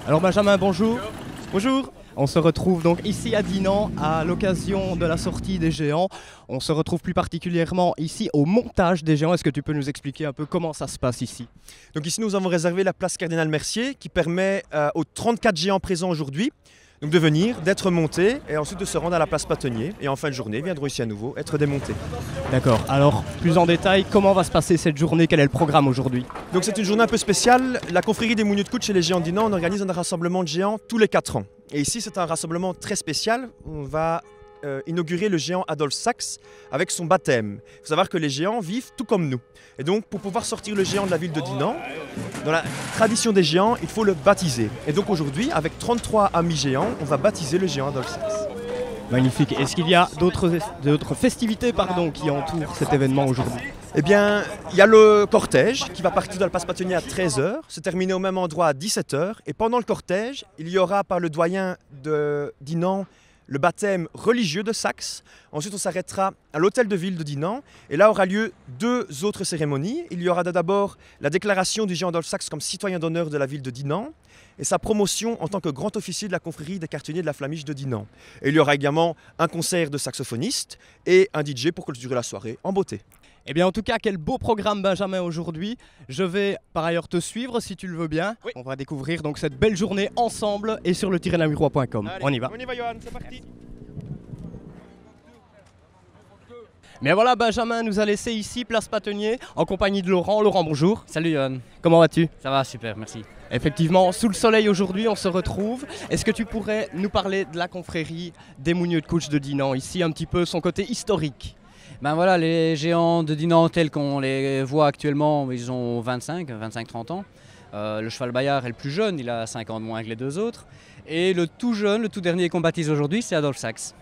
Alors Benjamin, bonjour. Bonjour. On se retrouve donc ici à Dinan à l'occasion de la sortie des géants. On se retrouve plus particulièrement ici au montage des géants. Est-ce que tu peux nous expliquer un peu comment ça se passe ici? Donc ici nous avons réservé la place Cardinal Mercier qui permet aux 34 géants présents aujourd'hui donc de venir, d'être montés et ensuite de se rendre à la place Patonnier. Et en fin de journée, viendront ici à nouveau être démontés. D'accord. Alors, plus en détail, comment va se passer cette journée? Quel est le programme aujourd'hui? Donc c'est une journée un peu spéciale. La confrérie des Mounieux de Coude chez les géants Dinan, on organise un rassemblement de géants tous les 4 ans. Et ici, c'est un rassemblement très spécial. On va inaugurer le géant Adolphe Sax avec son baptême. Il faut savoir que les géants vivent tout comme nous. Et donc, pour pouvoir sortir le géant de la ville de Dinan, dans la tradition des géants, il faut le baptiser. Et donc aujourd'hui, avec 33 amis géants, on va baptiser le géant Adolphe Sax. Magnifique. Est-ce qu'il y a d'autres festivités qui entourent cet événement aujourd'hui? Eh bien, il y a le cortège qui va partir de la place Patonnier à 13 h, se terminer au même endroit à 17 h. Et pendant le cortège, il y aura par le doyen de Dinan le baptême religieux de Sax. Ensuite, on s'arrêtera à l'hôtel de ville de Dinan. Et là aura lieu 2 autres cérémonies. Il y aura d'abord la déclaration du géant Adolphe Sax comme citoyen d'honneur de la ville de Dinan et sa promotion en tant que grand officier de la confrérie des cartonniers de la Flamiche de Dinan. Et il y aura également un concert de saxophonistes et un DJ pour clôturer la soirée en beauté. Eh bien en tout cas, quel beau programme Benjamin aujourd'hui. Je vais par ailleurs te suivre si tu le veux bien. Oui. On va découvrir donc cette belle journée ensemble et sur le namurois.com. On y va. On y va Johan, c'est parti. Mais voilà, Benjamin nous a laissé ici, place Patonnier, en compagnie de Laurent. Laurent, bonjour. Salut Johan. Comment vas-tu? Ça va, super, merci. Effectivement, sous le soleil aujourd'hui, on se retrouve. Est-ce que tu pourrais nous parler de la confrérie des Mounieux de Coude de Dinan, ici un petit peu son côté historique? Ben voilà, les géants de Dinan tels qu'on les voit actuellement, ils ont 25-30 ans. Le cheval Bayard est le plus jeune, il a 5 ans de moins que les 2 autres. Et le tout jeune, le tout dernier qu'on baptise aujourd'hui, c'est Adolphe Sax.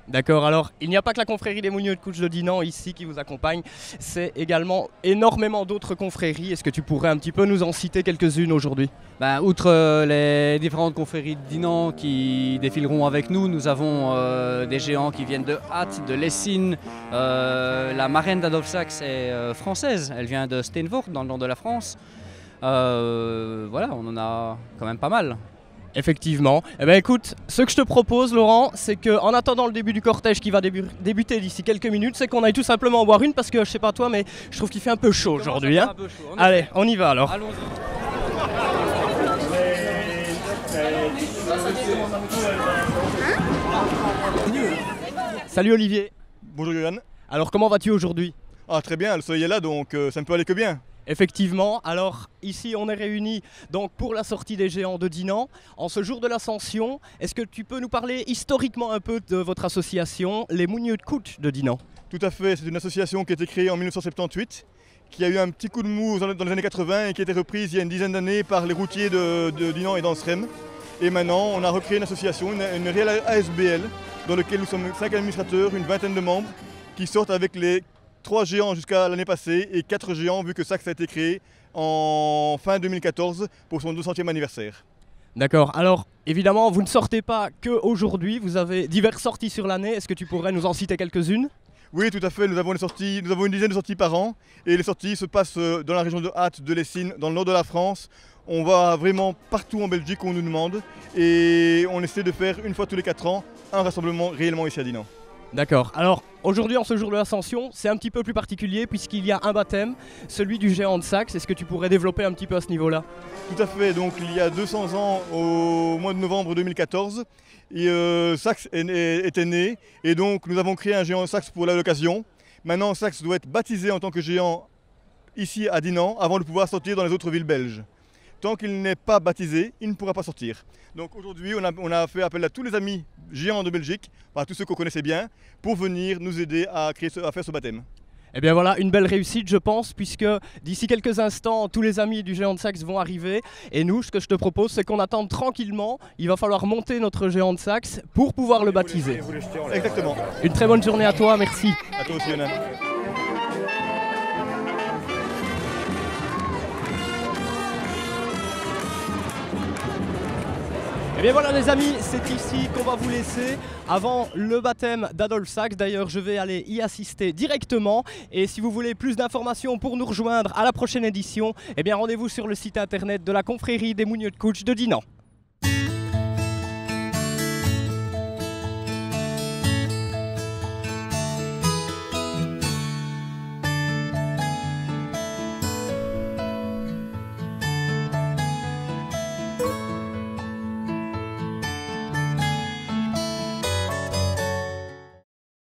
D'accord, alors il n'y a pas que la confrérie des Mounieux de Coude de Dinan ici qui vous accompagne, c'est également énormément d'autres confréries. Est-ce que tu pourrais un petit peu nous en citer quelques-unes aujourd'hui? Ben, outre les différentes confréries de Dinan qui défileront avec nous, nous avons des géants qui viennent de Hatt, de Lessines. La marraine d'Adolphe Sax est française, elle vient de Steenvoort dans le nord de la France. Voilà, on en a quand même pas mal. Effectivement. Eh bien écoute, ce que je te propose Laurent, c'est qu'en attendant le début du cortège qui va débuter d'ici quelques minutes, c'est qu'on aille tout simplement en boire une parce que je sais pas toi mais je trouve qu'il fait un peu chaud aujourd'hui. Hein. Allez, on y va alors. Allons-y. Salut Olivier. Bonjour Johan. Alors comment vas-tu aujourd'hui? Ah très bien, le soleil est là donc ça ne peut aller que bien. Effectivement, alors ici on est réunis donc pour la sortie des géants de Dinan. En ce jour de l'Ascension, est-ce que tu peux nous parler historiquement un peu de votre association, les Mounieux de Coude de Dinan? Tout à fait, c'est une association qui a été créée en 1978, qui a eu un petit coup de mou dans les années 80 et qui a été reprise il y a une dizaine d'années par les routiers de Dinan et d'Anserem. Et maintenant on a recréé une association, une réelle ASBL, dans laquelle nous sommes 5 administrateurs, une vingtaine de membres, qui sortent avec les 3 géants jusqu'à l'année passée et 4 géants vu que Sax a été créé en fin 2014 pour son 200e anniversaire. D'accord, alors évidemment vous ne sortez pas qu'aujourd'hui, vous avez diverses sorties sur l'année, est-ce que tu pourrais nous en citer quelques-unes? Oui tout à fait, nous avons une dizaine de sorties par an et les sorties se passent dans la région de Hatt, de Lessines, dans le nord de la France. On va vraiment partout en Belgique où on nous demande et on essaie de faire une fois tous les 4 ans un rassemblement réellement ici à Dinan. D'accord, alors aujourd'hui en ce jour de l'Ascension, c'est un petit peu plus particulier puisqu'il y a un baptême, celui du géant de Sax. Est-ce que tu pourrais développer un petit peu à ce niveau-là? Tout à fait, donc il y a 200 ans au mois de novembre 2014, et Sax était né et donc nous avons créé un géant de Sax pour l'occasion. Maintenant Sax doit être baptisé en tant que géant ici à Dinan avant de pouvoir sortir dans les autres villes belges. Tant qu'il n'est pas baptisé, il ne pourra pas sortir. Donc aujourd'hui, on a fait appel à tous les amis géants de Belgique, à tous ceux qu'on connaissait bien, pour venir nous aider à faire ce baptême. Eh bien voilà, une belle réussite je pense, puisque d'ici quelques instants, tous les amis du géant de Sax vont arriver. Et nous, ce que je te propose, c'est qu'on attende tranquillement. Il va falloir monter notre géant de Sax pour pouvoir le baptiser. Exactement. Une très bonne journée à toi, merci. À toi aussi, Yonan. Et bien voilà les amis, c'est ici qu'on va vous laisser avant le baptême d'Adolphe Sax. D'ailleurs je vais aller y assister directement. Et si vous voulez plus d'informations pour nous rejoindre à la prochaine édition, eh bien rendez-vous sur le site internet de la confrérie des Mounieux de Couch de Dinan.